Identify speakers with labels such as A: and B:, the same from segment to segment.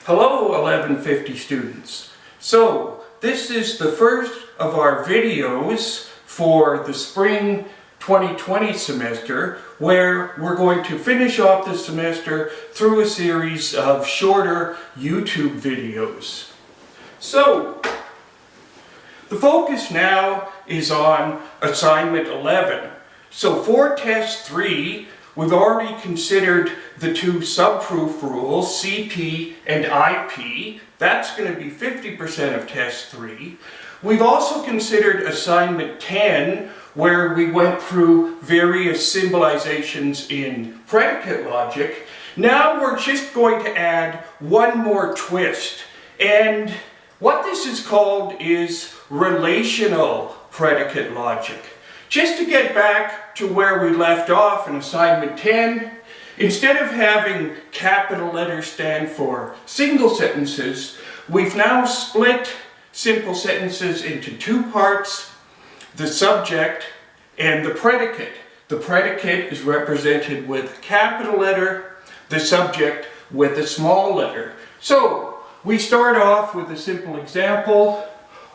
A: Hello 1150 students. So this is the first of our videos for the spring 2020 semester where we're going to finish off the semester through a series of shorter YouTube videos. So the focus now is on assignment 11. So for test 3, we've already considered the two subproof rules, CP and IP. That's going to be 50% of test 3. We've also considered assignment 10, where we went through various symbolizations in predicate logic. Now we're just going to add one more twist. And what this is called is relational predicate logic. Just to get back to where we left off in assignment 10, instead of having capital letters stand for single sentences, we've now split simple sentences into two parts, the subject and the predicate. The predicate is represented with a capital letter, the subject with a small letter. So we start off with a simple example.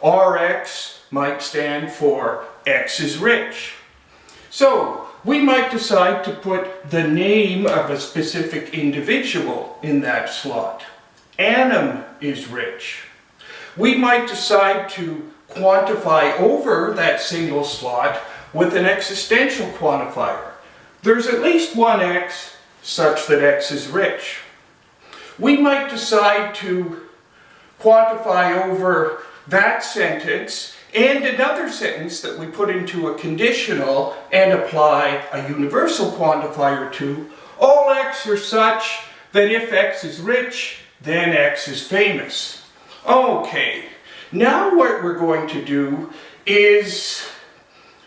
A: Rx might stand for X is rich. So we might decide to put the name of a specific individual in that slot. Annam is rich. We might decide to quantify over that single slot with an existential quantifier. There's at least one X such that X is rich. We might decide to quantify over that sentence and another sentence that we put into a conditional and apply a universal quantifier to. All X are such that if X is rich, then X is famous. Okay, now what we're going to do is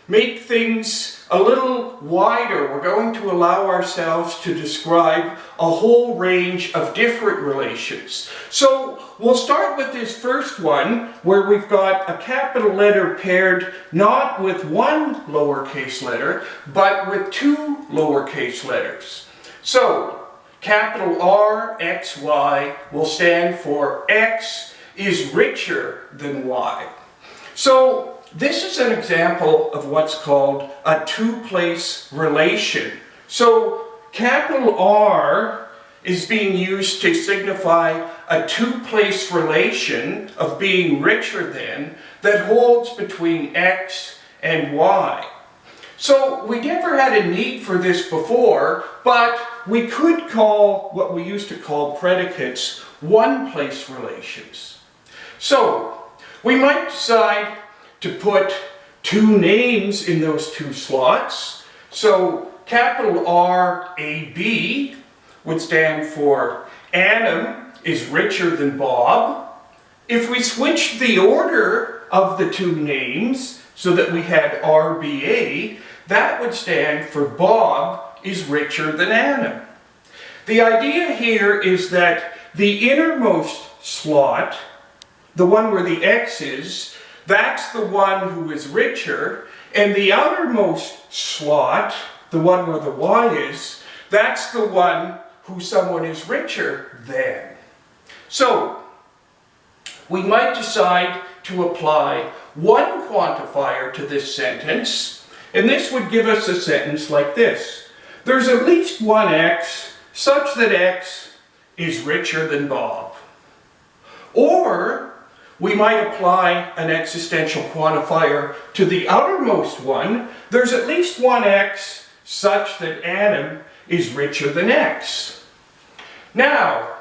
A: make things a little wider. We're going to allow ourselves to describe a whole range of different relations. So we'll start with this first one where we've got a capital letter paired not with one lowercase letter, but with two lowercase letters. So capital R, X, Y will stand for X is richer than Y. So this is an example of what's called a two-place relation. So capital R is being used to signify a two-place relation of being richer than that holds between X and Y. So we never had a need for this before, but we could call what we used to call predicates one-place relations. So we might decide to put two names in those two slots. So capital R, A, B would stand for Annam is richer than Bob. If we switched the order of the two names so that we had RBA, that would stand for Bob is richer than Annam. The idea here is that the innermost slot, the one where the X is, that's the one who is richer, and the outermost slot, the one where the Y is, that's the one who someone is richer than. So, we might decide to apply one quantifier to this sentence, and this would give us a sentence like this. There's at least one X such that X is richer than Bob. Or we might apply an existential quantifier to the outermost one. There's at least one X such that Annam is richer than X. Now,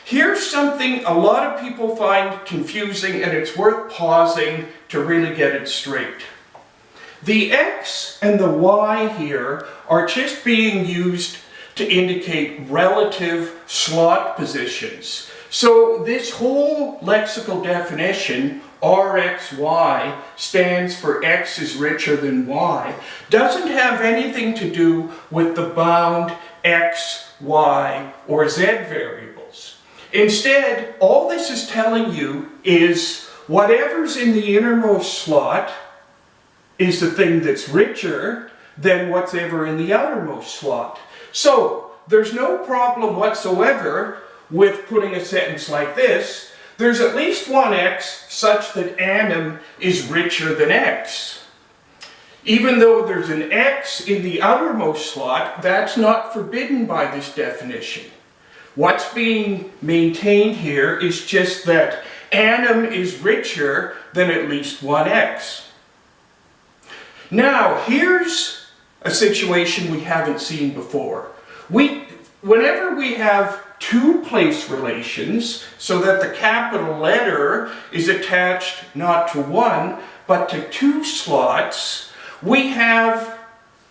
A: here's something a lot of people find confusing, and it's worth pausing to really get it straight. The X and the Y here are just being used to indicate relative slot positions. So this whole lexical definition, RXY, stands for X is richer than Y, doesn't have anything to do with the bound X, Y, or Z variables. Instead, all this is telling you is whatever's in the innermost slot is the thing that's richer than whatever in the outermost slot. So there's no problem whatsoever with putting a sentence like this. There's at least one x such that Adam is richer than x. Even though there's an x in the outermost slot, that's not forbidden by this definition. What's being maintained here is just that Adam is richer than at least one x. Now, here's a situation we haven't seen before. Whenever we have two place relations, so that the capital letter is attached not to one, but to two slots, we have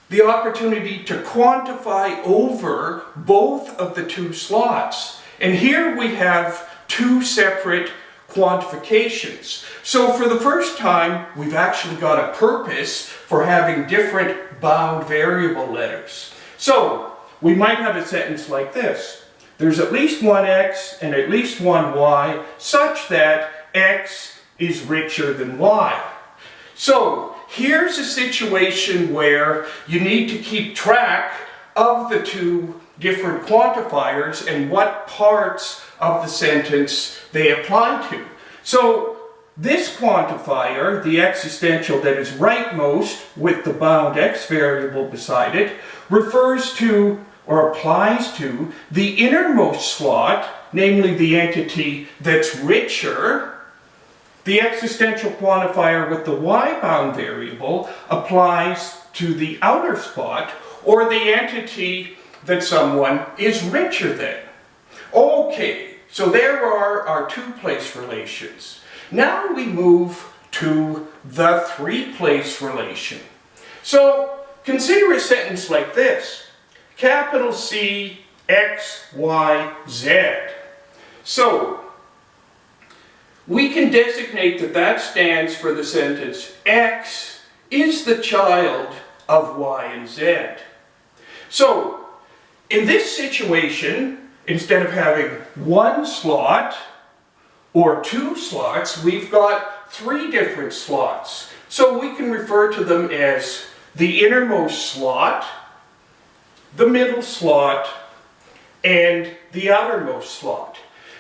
A: the opportunity to quantify over both of the two slots. And here we have two separate quantifications. So for the first time, we've actually got a purpose for having different bound variable letters. So we might have a sentence like this. There's at least one x and at least one y such that x is richer than y. So here's a situation where you need to keep track of the two different quantifiers and what parts of the sentence they apply to. So this quantifier, the existential that is rightmost with the bound x variable beside it, refers to or applies to the innermost slot, namely the entity that's richer. The existential quantifier with the y-bound variable applies to the outer spot, or the entity that someone is richer than. Okay, so there are our two-place relations. Now we move to the three-place relation. So consider a sentence like this. Capital C, X, Y, Z. So we can designate that that stands for the sentence X is the child of Y and Z. So in this situation, instead of having one slot or two slots, we've got three different slots. So we can refer to them as the innermost slot, the middle slot, and the outermost slot.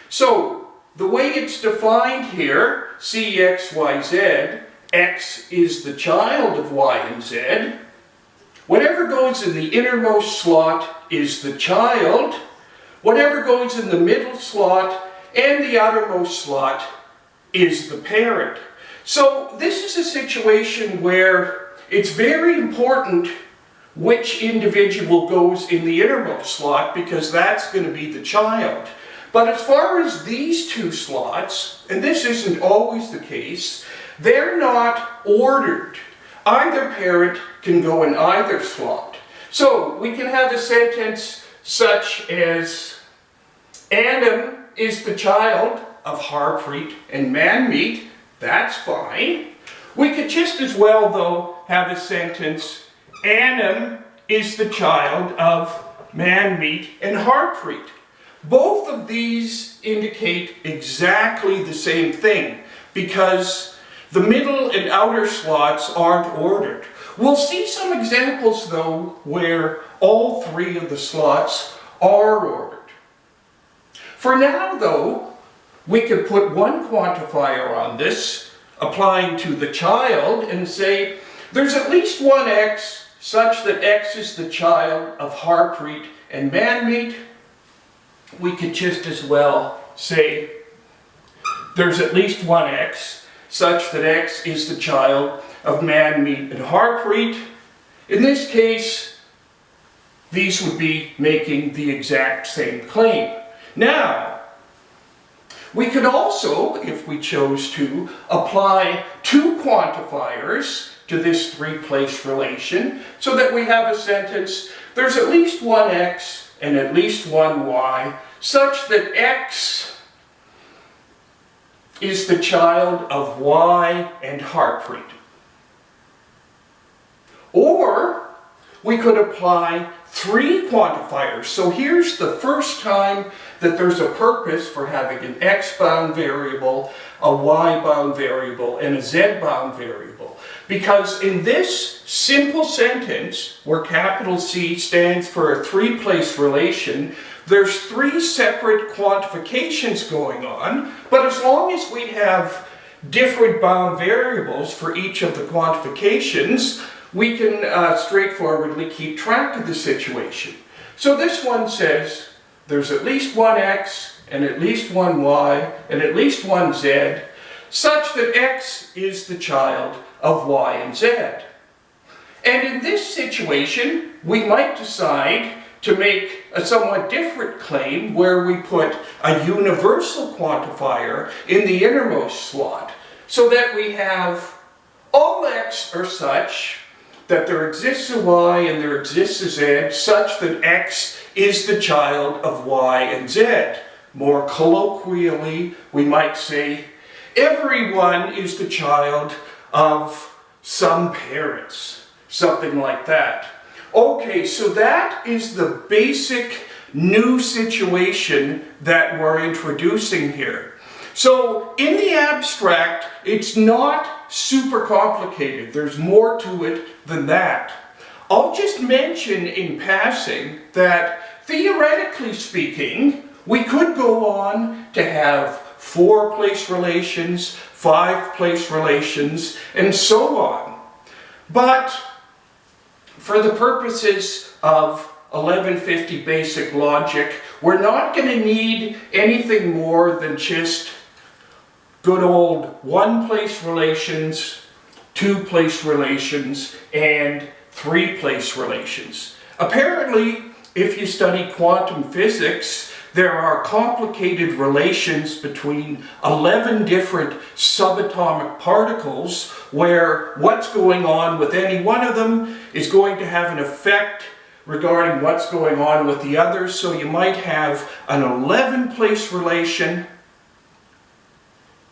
A: So the way it's defined here, C, X, Y, Z, X is the child of Y and Z. Whatever goes in the innermost slot is the child. Whatever goes in the middle slot and the outermost slot is the parent. So this is a situation where it's very important which individual goes in the innermost slot, because that's going to be the child. But as far as these two slots, and this isn't always the case, they're not ordered. Either parent can go in either slot. So we can have a sentence such as, Adam is the child of Harpreet and Manmeet. That's fine. We could just as well, though, have a sentence, Adam is the child of Manmeet and Harpreet. Both of these indicate exactly the same thing, because the middle and outer slots aren't ordered. We'll see some examples, though, where all three of the slots are ordered. For now, though, we could put one quantifier on this, applying to the child, and say there's at least one x such that x is the child of Harpreet and Manmeet. We could just as well say there's at least one x such that x is the child of Manmeet and Harpreet. In this case, these would be making the exact same claim. Now, we could also, if we chose to, apply two quantifiers to this three-place relation, so that we have a sentence, there's at least one x and at least one y, such that x is the child of Y and Harpreet. Or we could apply three quantifiers. So here's the first time that there's a purpose for having an x-bound variable, a y-bound variable, and a z-bound variable. Because in this simple sentence, where capital C stands for a three-place relation, there's three separate quantifications going on, but as long as we have different bound variables for each of the quantifications, we can straightforwardly keep track of the situation. So this one says there's at least one x, and at least one y, and at least one z, such that x is the child of y and z. And in this situation, we might decide to make a somewhat different claim where we put a universal quantifier in the innermost slot, so that we have all x are such that there exists a y and there exists a z, such that x is the child of y and z. More colloquially, we might say everyone is the child of some parents, something like that. Okay, so that is the basic new situation that we're introducing here. So in the abstract, it's not super complicated. There's more to it than that. I'll just mention in passing that theoretically speaking, we could go on to have 4-place relations, 5-place relations, and so on. But for the purposes of 1150 basic logic, we're not going to need anything more than just good old 1-place relations, 2-place relations, and 3-place relations. Apparently, if you study quantum physics, there are complicated relations between 11 different subatomic particles where what's going on with any one of them is going to have an effect regarding what's going on with the others. So you might have an 11-place relation.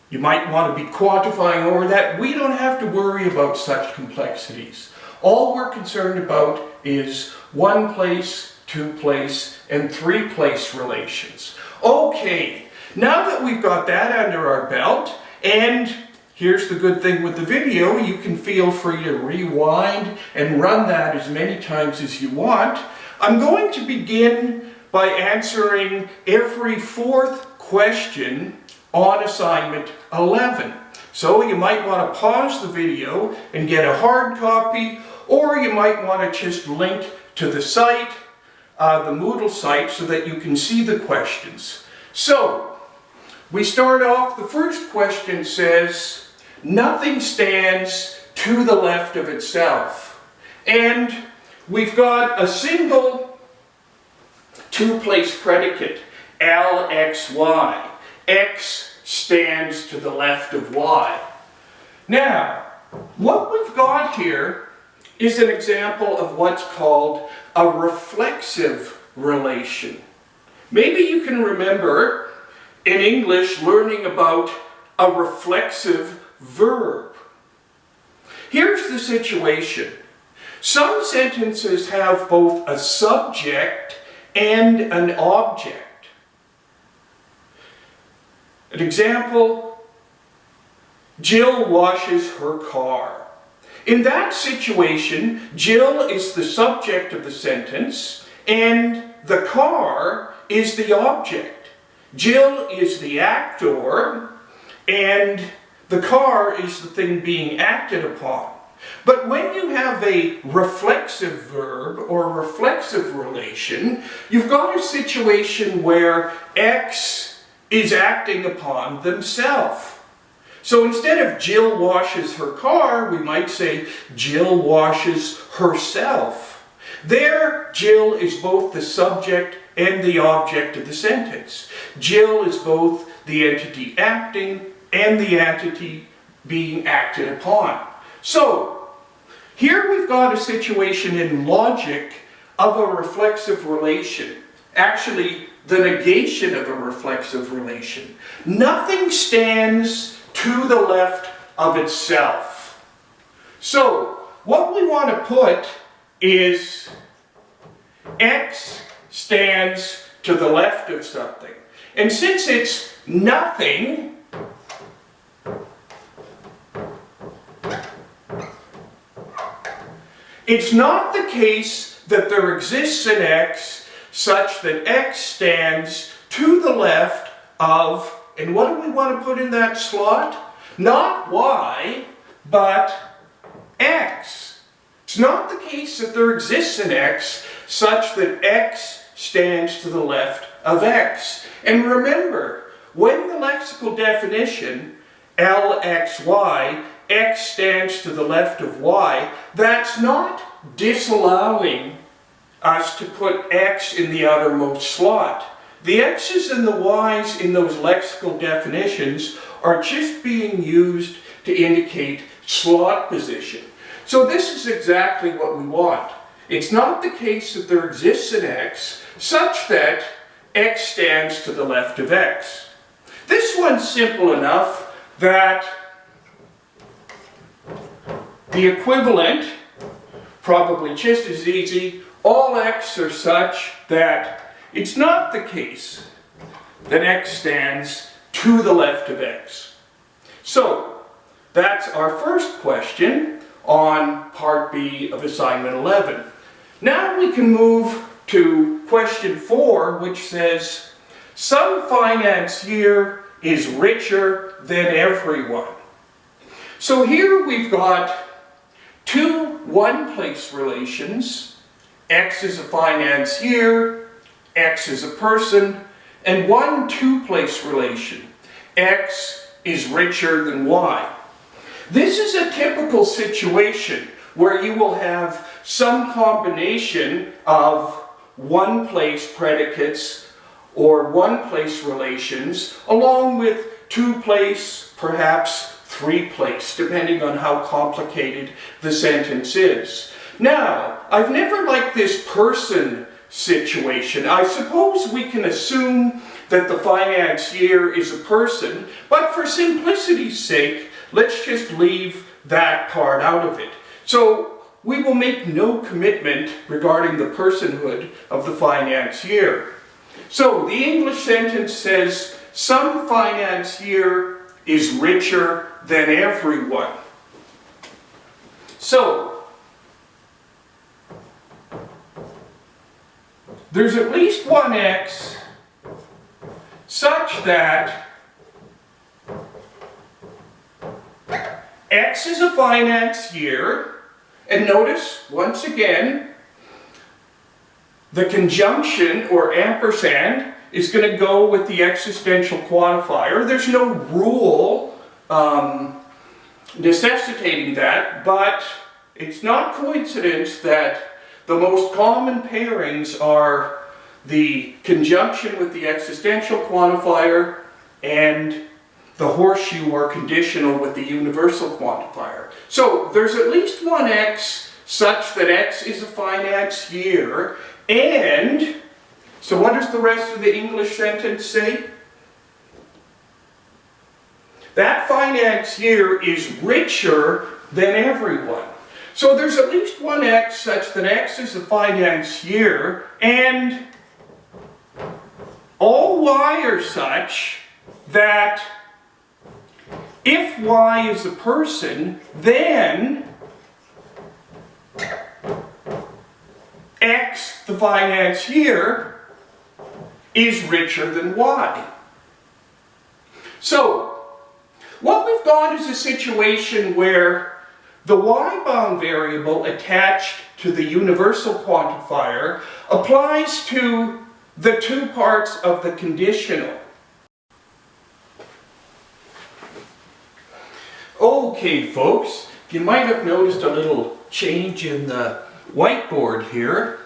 A: You might want to be quantifying over that. We don't have to worry about such complexities. All we're concerned about is 1-place, 2-place, and 3-place relations. Okay, now that we've got that under our belt, and here's the good thing with the video, you can feel free to rewind and run that as many times as you want. I'm going to begin by answering every 4th question on assignment 11. So you might want to pause the video and get a hard copy, or you might want to just link to the site, the Moodle site, so that you can see the questions. So, we start off, the first question says, nothing stands to the left of itself. And we've got a single 2-place predicate, LXY. X stands to the left of Y. Now, what we've got here is an example of what's called a reflexive relation. Maybe you can remember in English learning about a reflexive verb. Here's the situation. Some sentences have both a subject and an object. An example, Jill washes her car. In that situation, Jill is the subject of the sentence and the car is the object. Jill is the actor and the car is the thing being acted upon. But when you have a reflexive verb or reflexive relation, you've got a situation where X is acting upon themselves. So instead of Jill washes her car, we might say Jill washes herself. There, Jill is both the subject and the object of the sentence. Jill is both the entity acting and the entity being acted upon. So, here we've got a situation in logic of a reflexive relation. Actually, the negation of a reflexive relation. Nothing stands to the left of itself. So, what we want to put is X stands to the left of something. And since it's nothing, It's not the case that there exists an x such that x stands to the left of, and what do we want to put in that slot? Not y, but x. It's not the case that there exists an x such that x stands to the left of x. And remember, when the lexical definition, LXY, x stands to the left of y, that's not disallowing us to put x in the outermost slot. The x's and the y's in those lexical definitions are just being used to indicate slot position. So this is exactly what we want. It's not the case that there exists an x such that x stands to the left of x. This one's simple enough that the equivalent, probably just as easy, all x are such that it's not the case that x stands to the left of x. So, that's our first question on Part B of Assignment 11. Now we can move to question 4, which says, some financier is richer than everyone. So here we've got two one-place relations. X is a financier, X is a person, and one two-place relation. X is richer than Y. This is a typical situation where you will have some combination of one-place predicates or one-place relations along with two-place, perhaps three-place, depending on how complicated the sentence is. Now, I've never liked this person situation. I suppose we can assume that the financier is a person, but for simplicity's sake, let's just leave that part out of it. So, we will make no commitment regarding the personhood of the financier. So, the English sentence says, some financier is richer than everyone. So, there's at least one x such that x is a financier, and notice, once again, the conjunction, or ampersand, is going to go with the existential quantifier. There's no rule necessitating that, but it's not coincidence that the most common pairings are the conjunction with the existential quantifier and the horseshoe or conditional with the universal quantifier. So there's at least one x such that x is a financier, and so what does the rest of the English sentence say? That financier is richer than everyone. So there's at least one x such that x is a financier, and all y are such that if y is a person, then x, the financier, is richer than y. So, what we've got is a situation where the y-bound variable attached to the universal quantifier applies to the two parts of the conditional. Okay, folks, you might have noticed a little change in the whiteboard here.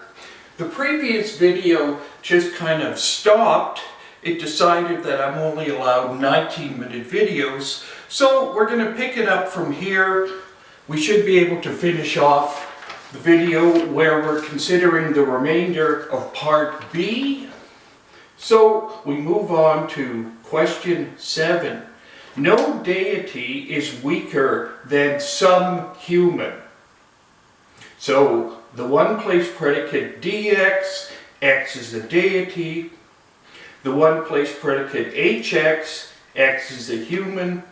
A: The previous video just kind of stopped. It decided that I'm only allowed 19-minute videos, so we're going to pick it up from here. We should be able to finish off the video where we're considering the remainder of Part B. So we move on to question 7. No deity is weaker than some human. So the one-place predicate dx, x is a deity. The one-place predicate hx, x is a human.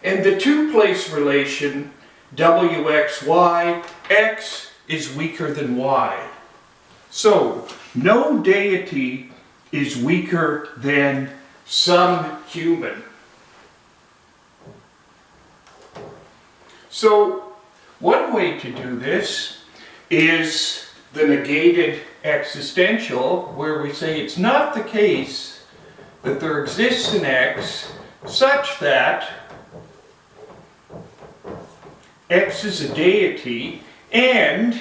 A: And the two-place relation wxy, x is weaker than y. So, no deity is weaker than some human. So, one way to do this is the negated existential, where we say it's not the case that there exists an x such that x is a deity, and,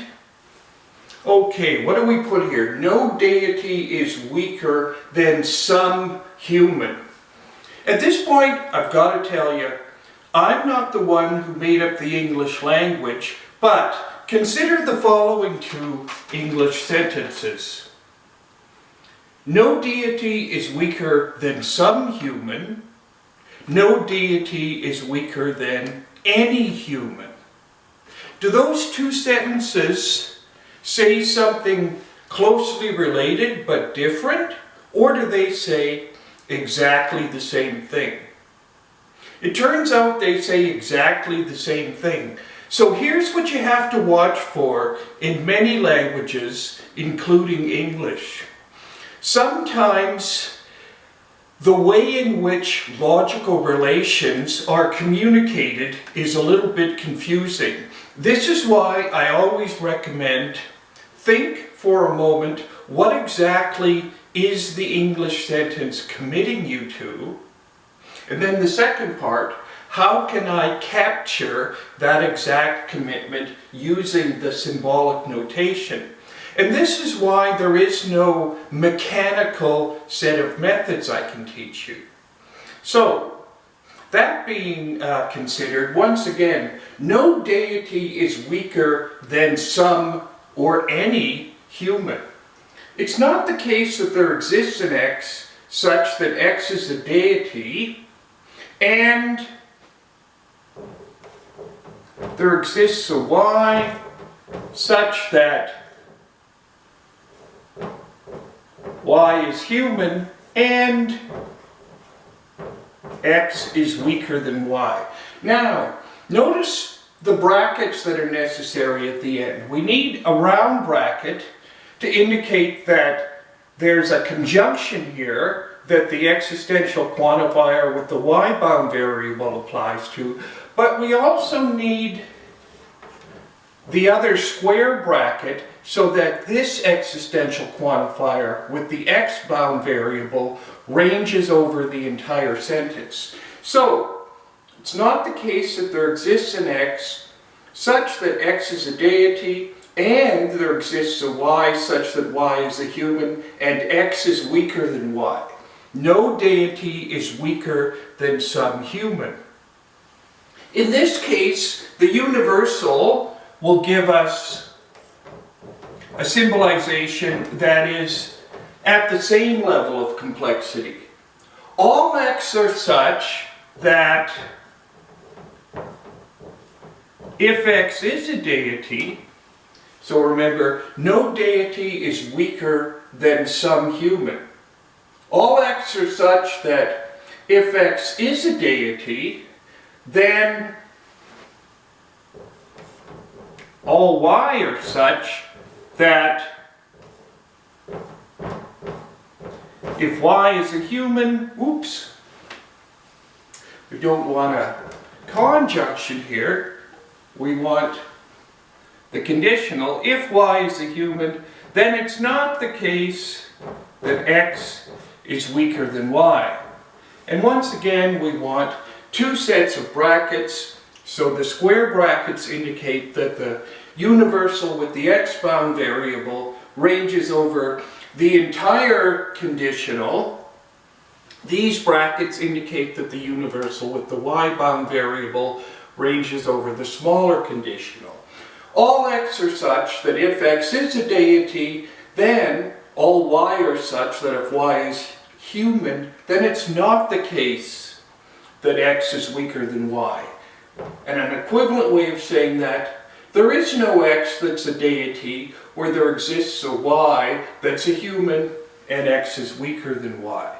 A: okay, what do we put here? No deity is weaker than some human. At this point, I've got to tell you, I'm not the one who made up the English language, but consider the following two English sentences. No deity is weaker than some human. No deity is weaker than any human. Do those two sentences say something closely related but different, or do they say exactly the same thing? It turns out they say exactly the same thing. So here's what you have to watch for in many languages, including English. Sometimes the way in which logical relations are communicated is a little bit confusing. This is why I always recommend think for a moment, what exactly is the English sentence committing you to? And then the second part, how can I capture that exact commitment using the symbolic notation? And this is why there is no mechanical set of methods I can teach you. So, that being considered, once again, no deity is weaker than some or any human. It's not the case that there exists an x such that x is a deity, and there exists a y such that y is human and x is weaker than y. Now, notice the brackets that are necessary at the end. We need a round bracket to indicate that there's a conjunction here that the existential quantifier with the y-bound variable applies to, but we also need the other square bracket so that this existential quantifier with the x-bound variable ranges over the entire sentence. So, it's not the case that there exists an x such that x is a deity, and there exists a y such that y is a human, and x is weaker than y. No deity is weaker than some human. In this case, the universal will give us a symbolization that is at the same level of complexity. All x are such that if x is a deity, so remember, no deity is weaker than some human. All x are such that if x is a deity, then all y are such that if y is a human, oops, we don't want a conjunction here, we want the conditional. If y is a human, then it's not the case that x is weaker than y. And once again, we want two sets of brackets, so the square brackets indicate that the universal with the x-bound variable ranges over the entire conditional. These brackets indicate that the universal with the y-bound variable ranges over the smaller conditional. All x are such that if x is a deity, then all y are such that if y is human, then it's not the case that x is weaker than y. And an equivalent way of saying that, there is no x that's a deity where there exists a y that's a human and x is weaker than y.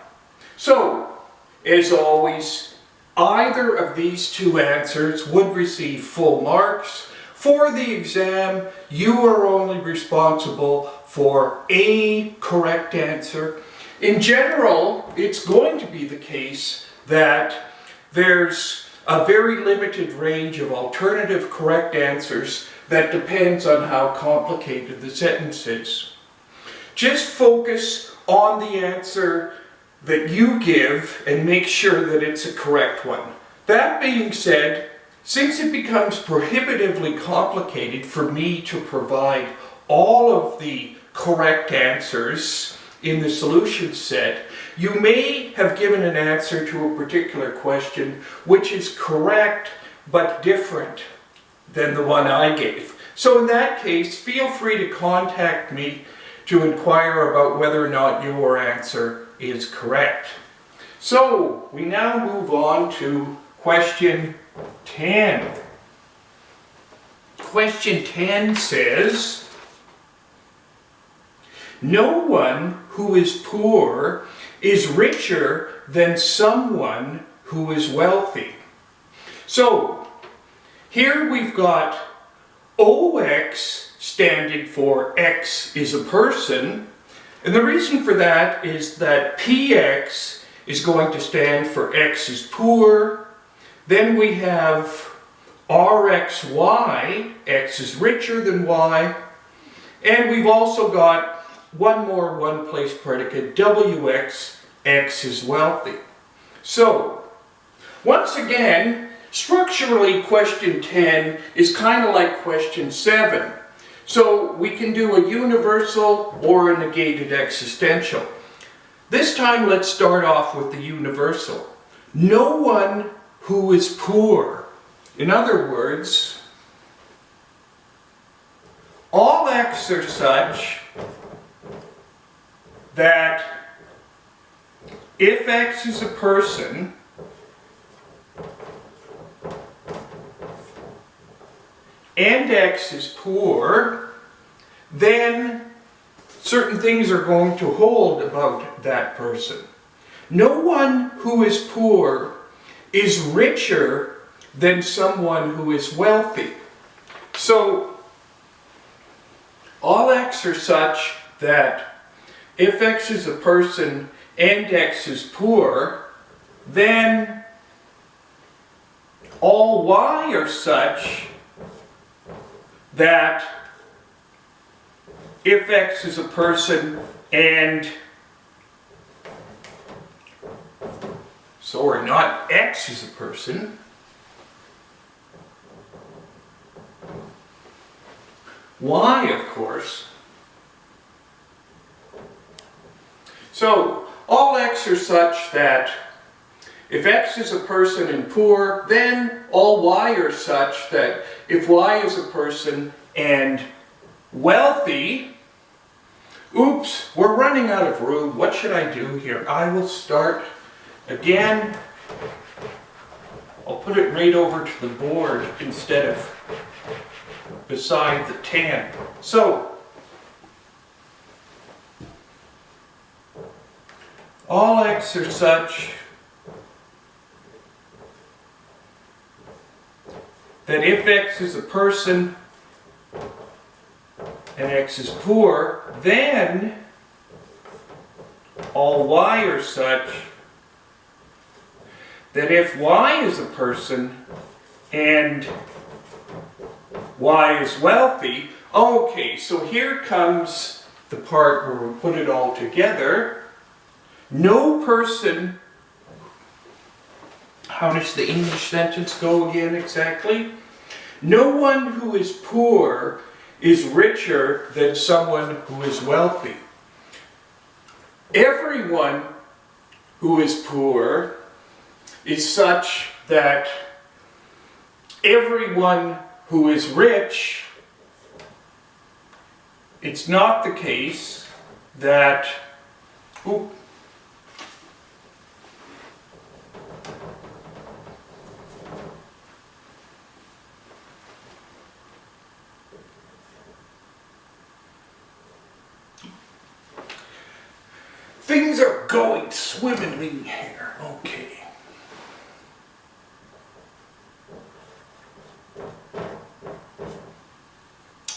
A: So, as always, either of these two answers would receive full marks. for the exam, you are only responsible for a correct answer. In general, it's going to be the case that there's a very limited range of alternative correct answers that depends on how complicated the sentence is. Just focus on the answer that you give and make sure that it's a correct one. That being said, since it becomes prohibitively complicated for me to provide all of the correct answers in the solution set, you may have given an answer to a particular question which is correct but different than the one I gave. So in that case, feel free to contact me to inquire about whether or not your answer is correct. So we now move on to question 10. Question 10 says, no one who is poor is richer than someone who is wealthy. So here we've got OX standing for X is a person, and the reason for that is that PX is going to stand for X is poor. Then we have RXY, X is richer than Y, and we've also got one more one-place predicate, WX, X is wealthy. So, once again, structurally question 10 is kind of like question 7. So we can do a universal or a negated existential. This time let's start off with the universal. No one who is poor. In other words, all X are such that if X is a person, and X is poor, then certain things are going to hold about that person. No one who is poor is richer than someone who is wealthy. So, all X are such that if X is a person and X is poor, then all Y are such that if X is a person and, sorry, not X is a person, Y, of course. So, all X are such that if X is a person and poor, then all Y are such that if Y is a person and wealthy, oops, we're running out of room. What should I do here? I will start again. I'll put it right over to the board instead of beside the 10. So, all X are such that if X is a person and X is poor, then all Y are such that if Y is a person and Y is wealthy, okay, so here comes the part where we put it all together. No person, how does the English sentence go again exactly? No one who is poor is richer than someone who is wealthy. Everyone who is poor is such that everyone who is rich, it's not the case that, things are going swimmingly here. Okay.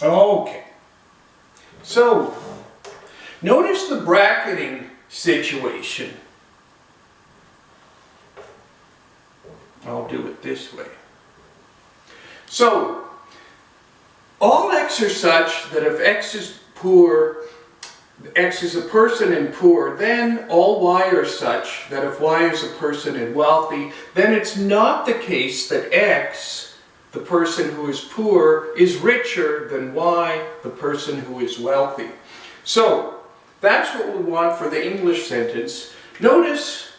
A: Okay. So, notice the bracketing situation. I'll do it this way. So, all x are such that if x is poor, x is a person and poor, then all y are such that if y is a person and wealthy, then it's not the case that x, the person who is poor, is richer than y, the person who is wealthy. So, that's what we want for the English sentence. Notice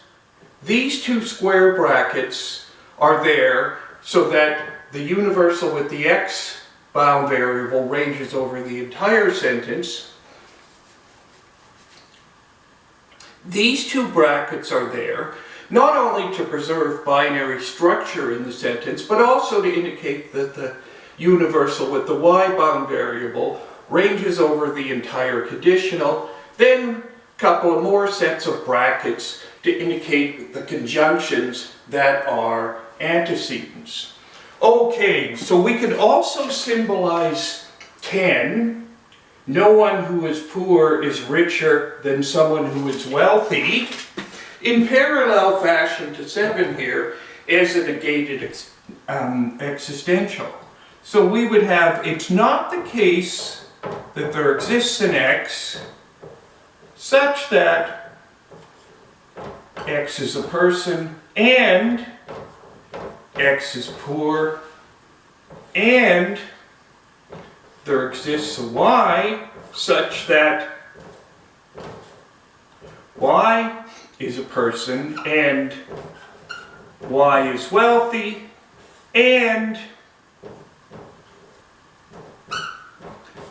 A: these two square brackets are there so that the universal with the x bound variable ranges over the entire sentence. These two brackets are there not only to preserve binary structure in the sentence, but also to indicate that the universal with the y-bound variable ranges over the entire conditional. Then a couple of more sets of brackets to indicate the conjunctions that are antecedents. Okay, so we could also symbolize 10. No one who is poor is richer than someone who is wealthy, in parallel fashion to 7 here as a negated existential. So we would have, it's not the case that there exists an x such that x is a person and x is poor and there exists a y such that y is a person and y is wealthy and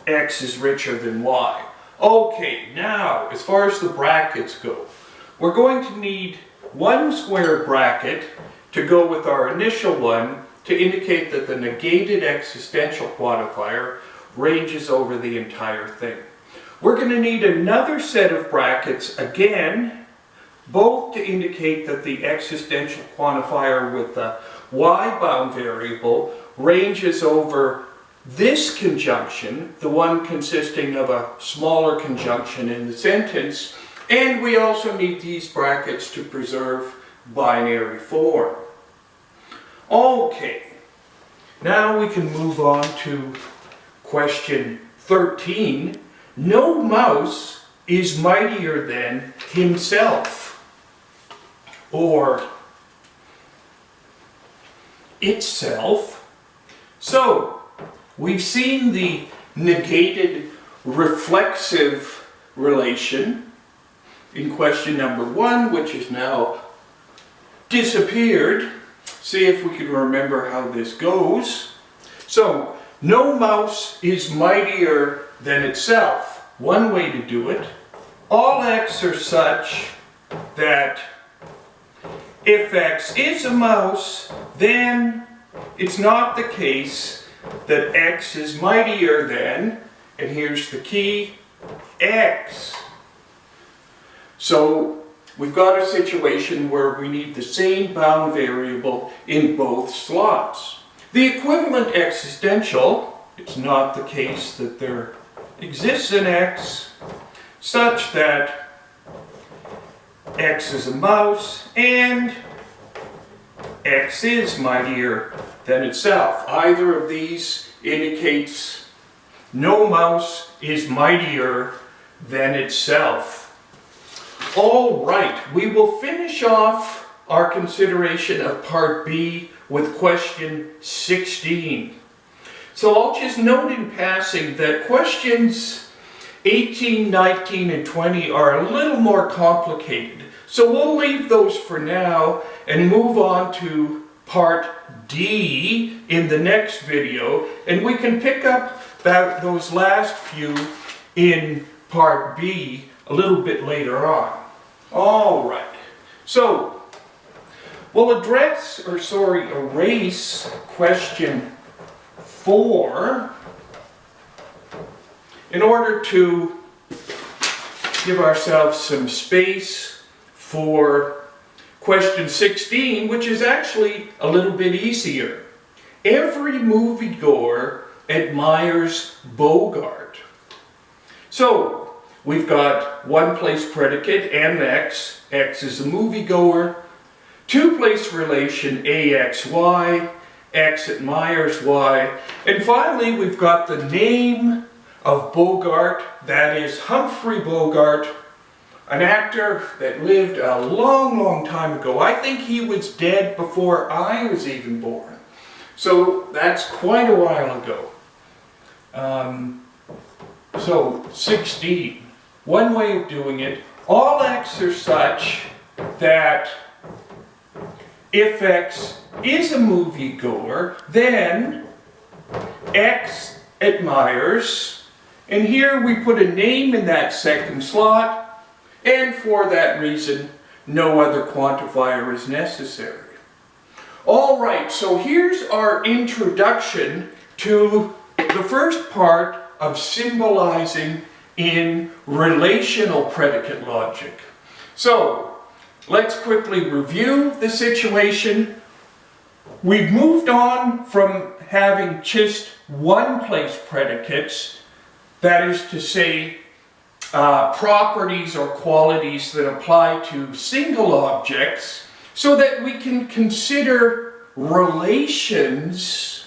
A: x is richer than y. Okay, now as far as the brackets go, we're going to need one square bracket to go with our initial one to indicate that the negated existential quantifier ranges over the entire thing. We're going to need another set of brackets again, both to indicate that the existential quantifier with the y-bound variable ranges over this conjunction, the one consisting of a smaller conjunction in the sentence, and we also need these brackets to preserve binary form. Okay, now we can move on to question 13. No mouse is mightier than himself, or itself. So, we've seen the negated reflexive relation in question number 1, which has now disappeared. See if we can remember how this goes. So, no mouse is mightier than itself. One way to do it, all x are such that if x is a mouse, then it's not the case that x is mightier than, and here's the key, x. So we've got a situation where we need the same bound variable in both slots. The equivalent existential, it's not the case that there exists an x such that x is a mouse and x is mightier than itself. Either of these indicates no mouse is mightier than itself. All right, we will finish off our consideration of part B with question 16. So I'll just note in passing that questions 18, 19, and 20 are a little more complicated. So we'll leave those for now and move on to part D in the next video, and we can pick up those last few in part B a little bit later on. All right, so we'll erase question 4 in order to give ourselves some space for question 16, which is actually a little bit easier. Every moviegoer admires Bogart. So we've got one-place predicate, MX, X is a moviegoer, two-place relation, AXY, X admires Y, and finally we've got the name of Bogart, that is Humphrey Bogart, an actor that lived a long, long time ago. I think he was dead before I was even born. So that's quite a while ago. So 16. One way of doing it, all X are such that if X is a moviegoer, then X admires, and here we put a name in that second slot, and for that reason, no other quantifier is necessary. All right, so here's our introduction to the first part of symbolizing in relational predicate logic. So, let's quickly review the situation. We've moved on from having just one-place predicates, that is to say, properties or qualities that apply to single objects, so that we can consider relations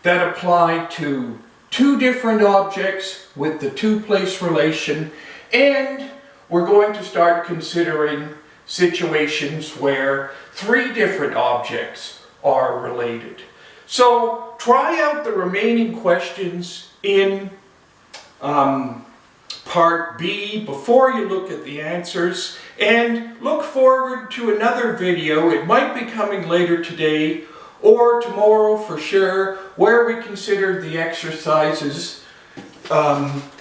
A: that apply to two different objects with the two-place relation, and we're going to start considering situations where three different objects are related. So try out the remaining questions in part B before you look at the answers, and look forward to another video. It might be coming later today or tomorrow for sure, where we consider the exercises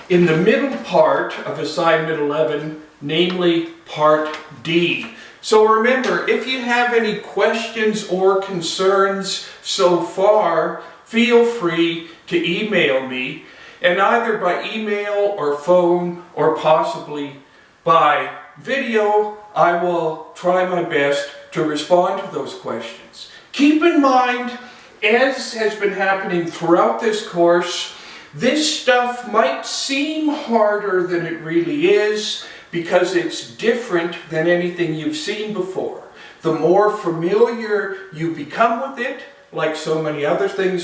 A: in the middle part of assignment 11, namely part D. So remember, if you have any questions or concerns so far, feel free to email me, and either by email or phone or possibly by video, I will try my best to respond to those questions. Keep in mind, as has been happening throughout this course, this stuff might seem harder than it really is because it's different than anything you've seen before. The more familiar you become with it, like so many other things